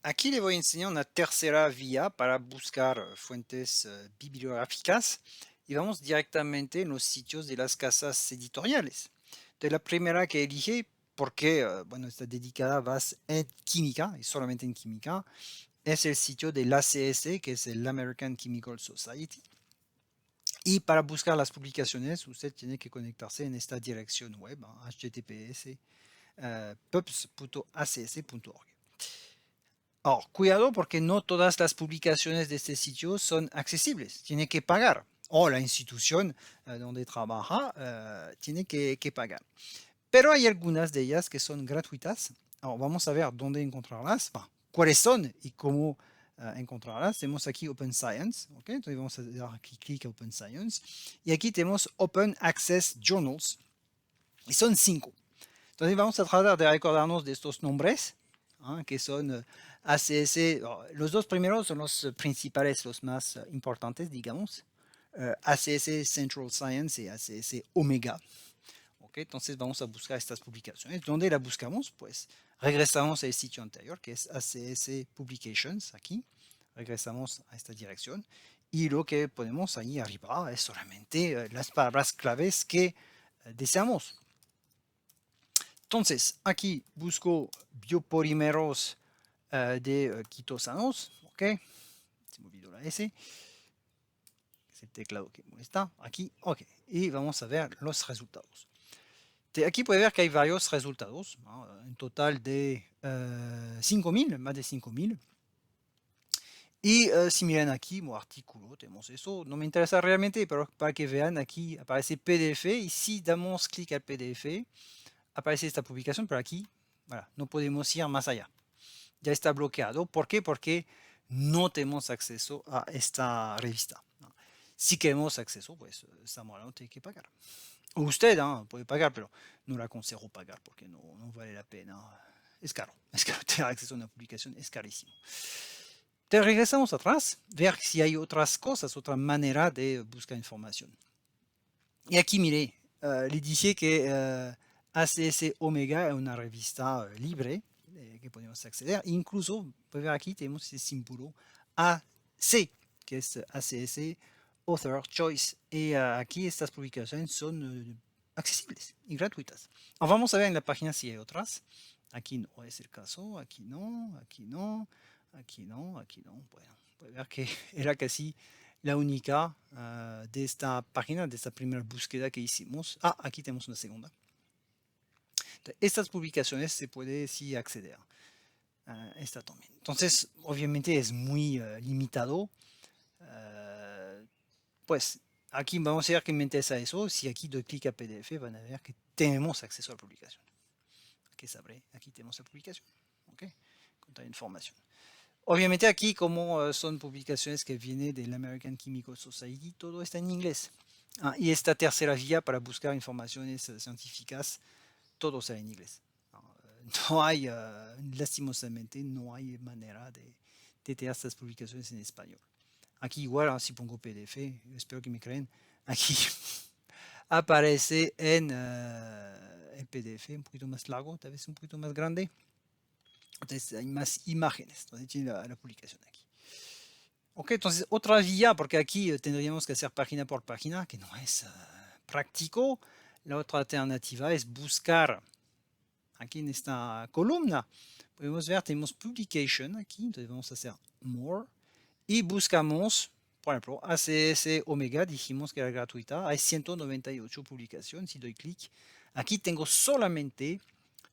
Aquí le voy a enseñar una tercera vía para buscar fuentes bibliográficas y vamos directamente en los sitios de las casas editoriales. Entonces, la primera que elige, porque bueno, está dedicada más en química y solamente en química, es el sitio del ACS, que es el American Chemical Society. Y para buscar las publicaciones, usted tiene que conectarse en esta dirección web, https pubs.acs.org. Ahora, cuidado porque no todas las publicaciones de este sitio son accesibles. Tiene que pagar. O la institución donde trabaja tiene que pagar. Pero hay algunas de ellas que son gratuitas. Ahora, vamos a ver dónde encontrarlas, cuáles son y cómo encontrarlas. Tenemos aquí Open Science. ¿Okay? Entonces vamos a dar aquí clic a Open Science. Y aquí tenemos Open Access Journals. Y son 5. Entonces vamos a tratar de recordarnos de estos nombres, que son ACS. Los dos primeros son los principales, los más importantes, digamos. ACS Central Science y ACS Omega. Okay, entonces vamos a buscar estas publicaciones. ¿Dónde la buscamos? Pues regresamos al sitio anterior, que es ACS Publications, aquí. Regresamos a esta dirección. Y lo que ponemos ahí arriba es solamente las palabras claves que deseamos. Entonces, aquí busco biopolímeros de quitosanos, ¿ok? Se me olvidó la S, es el teclado que molesta, aquí, ok. Y vamos a ver los resultados. Aquí puede ver que hay varios resultados, ¿no? En total de 5.000, más de 5.000. Y si miran aquí, mi artículo, tenemos eso, no me interesa realmente, pero para que vean, aquí aparece PDF, y si damos clic al PDF, aparece esta publicación, pero aquí, voilà, no podemos ir más allá. Ya está bloqueado. ¿Por qué? Porque no tenemos acceso a esta revista. Si queremos acceso, pues estamos hablando, tiene que pagar. Usted puede pagar, pero no la aconsejo pagar porque no vale la pena. Es caro. Es caro tener acceso a una publicación, es carísimo. Te regresamos atrás, ver si hay otras cosas, otra manera de buscar información. Y aquí, mire, le dije que ACS Omega es una revista libre que podemos acceder. Incluso, puede ver aquí, tenemos ese símbolo AC, que es ACS Author Choice. Y aquí estas publicaciones son accesibles y gratuitas. Ahora vamos a ver en la página si hay otras. Aquí no es el caso, aquí no, aquí no, aquí no, aquí no. Bueno, puede ver que era casi la única de esta página, de esta primera búsqueda que hicimos. Aquí tenemos una segunda. Entonces, estas publicaciones se puede sí acceder. Esta también. Entonces, obviamente es muy limitado. Pues aquí vamos a ver que me interesa eso. Si aquí doy clic a PDF, van a ver que tenemos acceso a la publicación. Aquí sabré, aquí tenemos la publicación. ¿Ok? Con toda la información. Obviamente aquí, como son publicaciones que vienen del American Chemical Society, todo está en inglés. Y esta tercera vía para buscar informaciones científicas, todo está en inglés. No hay, lastimosamente, no hay manera de tener estas publicaciones en español. Aquí igual, si pongo PDF, espero que me creen, aquí aparece en el PDF un poquito más largo, tal vez un poquito más grande. Entonces hay más imágenes, entonces tiene la publicación aquí. Ok, entonces otra vía, porque aquí tendríamos que hacer página por página, que no es práctico. La otra alternativa es buscar aquí en esta columna. Podemos ver, tenemos Publication aquí, entonces vamos a hacer More y buscamos, por ejemplo, ACS Omega, dijimos que era gratuita, hay 198 publicaciones. Si doy clic, aquí tengo solamente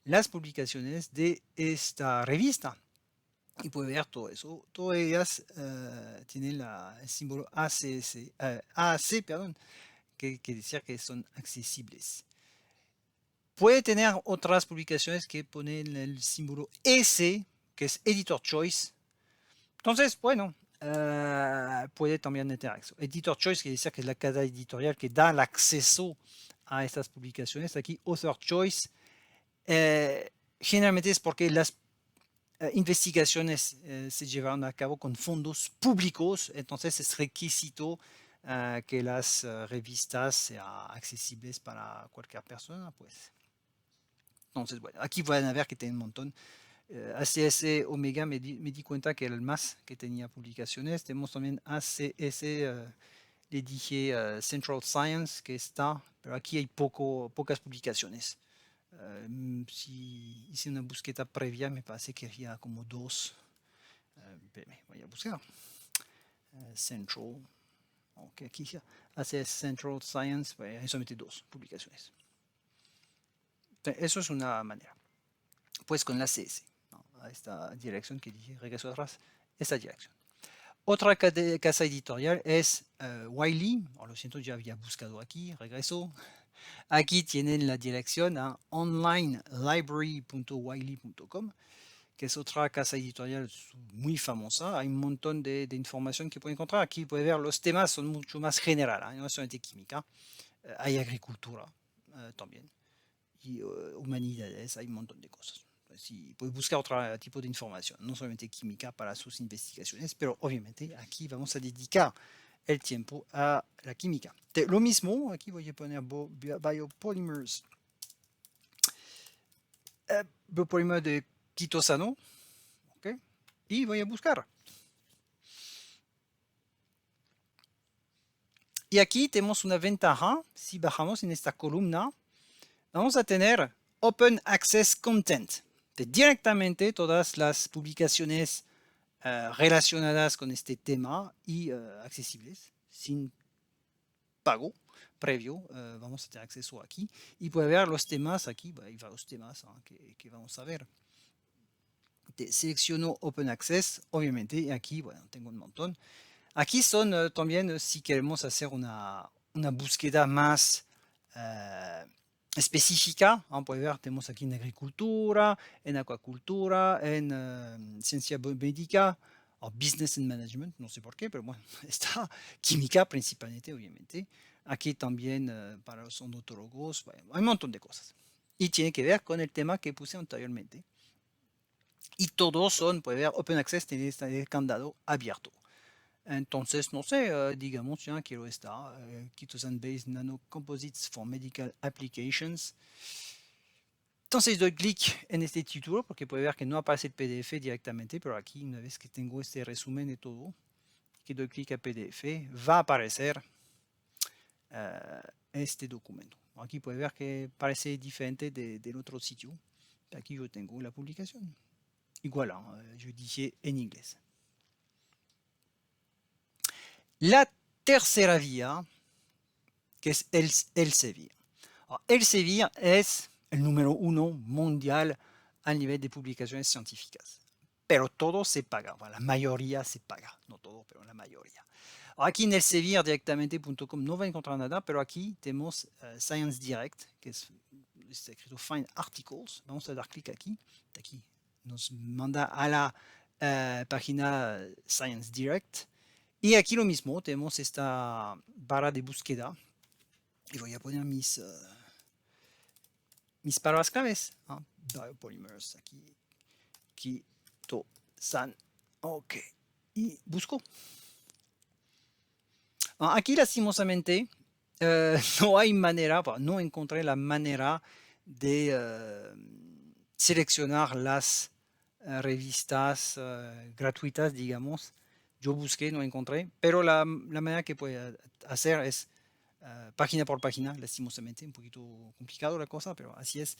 las publicaciones de esta revista. Y puede ver todo eso. Todas ellas tienen el símbolo ACS, AC, perdón, que decir que son accesibles. Puede tener otras publicaciones que ponen el símbolo S, que es Editor Choice. Entonces, bueno, puede también tener eso. Editor Choice, que decir que es la casa editorial que da el acceso a estas publicaciones. Aquí, Author Choice. Generalmente es porque las investigaciones se llevaron a cabo con fondos públicos, entonces es requisito que las revistas sean accesibles para cualquier persona, pues. Entonces, bueno, aquí van a ver que tienen un montón. ACS Omega me di cuenta que era el más que tenía publicaciones. Tenemos también ACS, le dije Central Science, que está, pero aquí hay pocas publicaciones. Si hice una búsqueda previa, me parece que había como dos. Voy a buscar. Central. Ok, aquí ACS Central Science, hay solamente dos publicaciones. Eso es una manera. Pues con la CS, ¿no? A esta dirección que dije, regreso atrás, esta dirección. Otra casa editorial es Wiley. Oh, lo siento, ya había buscado aquí, regreso. Aquí tienen la dirección a onlinelibrary.wiley.com, que es otra casa editorial muy famosa. Hay un montón de información que puede encontrar. Aquí puede ver los temas, son mucho más generales, no solamente química. Hay agricultura también. Y humanidades, hay un montón de cosas. Si puede buscar otro tipo de información, no solamente química para sus investigaciones, pero obviamente aquí vamos a dedicar el tiempo a la química. Lo mismo, aquí voy a poner biopolymers. Biopolymer de Kitosano, ¿ok? Y voy a buscar. Y aquí tenemos una ventaja, si bajamos en esta columna, vamos a tener Open Access Content, de directamente todas las publicaciones relacionadas con este tema y accesibles, sin pago previo. Vamos a tener acceso aquí y puede ver los temas aquí, hay varios temas que vamos a ver. Selecciono Open Access, obviamente, y aquí, bueno, tengo un montón. Aquí son también, si queremos hacer una búsqueda más específica, puede ver, tenemos aquí en agricultura, en acuacultura, en ciencia médica, o business and management, no sé por qué, pero bueno, está química principalmente, obviamente. Aquí también para los odontólogos, bueno, hay un montón de cosas. Y tiene que ver con el tema que puse anteriormente. Y todos son, puede ver, Open Access, tiene este candado abierto. Entonces, no sé, digamos, ya quiero esta, Chitosan-based nanocomposites for medical applications. Entonces doy clic en este título porque puede ver que no aparece el PDF directamente, pero aquí una vez que tengo este resumen de todo, que doy clic a PDF, va a aparecer este documento. Aquí puede ver que parece diferente del otro sitio. Aquí yo tengo la publicación. Igual, yo dije en inglés. La tercera vía, que es Elsevier. Elsevier es el número 1 mundial a nivel de publicaciones científicas. Pero todo se paga, la mayoría se paga, no todo, pero la mayoría. Aquí en elsevier.directamente.com no va a encontrar nada, pero aquí tenemos Science Direct, que está escrito Find Articles. Vamos a dar clic aquí. Aquí nos manda a la página Science Direct. Y aquí lo mismo, tenemos esta barra de búsqueda. Y voy a poner mis palabras claves. Biopolymers, aquí. Kito-san. Ok. Y busco. Aquí lastimosamente no hay manera, no encontré la manera de seleccionar las revistas gratuitas, digamos. Yo busqué, no encontré, pero la manera que puede hacer es página por página, lastimosamente, un poquito complicado la cosa, pero así es.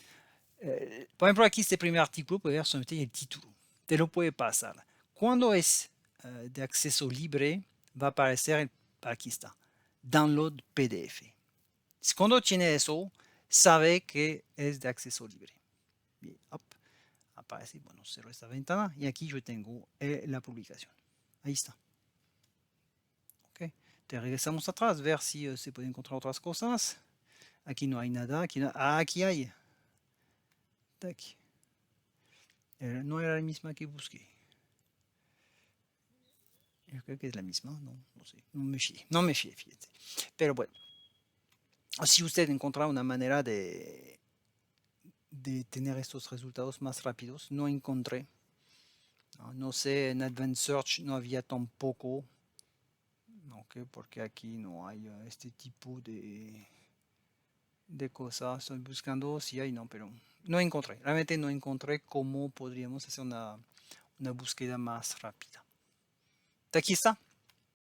Por ejemplo, aquí este primer artículo puede ver solamente el título, te lo puede pasar. Cuando es de acceso libre, va a aparecer, aquí está, download PDF. Cuando tiene eso, sabe que es de acceso libre. Bien, aparece, bueno, cierro esta ventana y aquí yo tengo la publicación. Ahí está. Okay. Te regresamos atrás, ver si se pueden encontrar otras cosas. Aquí no hay nada, aquí hay. Aquí. No era la misma que busqué. Yo creo que es la misma, no sé, no me fié, fíjate. Pero bueno, si usted encuentra una manera de tener estos resultados más rápidos, no encontré. No sé, en Advanced Search no había tampoco, okay, porque aquí no hay este tipo de cosas. Estoy buscando si hay, no, pero no encontré, realmente no encontré cómo podríamos hacer una búsqueda más rápida. Aquí está.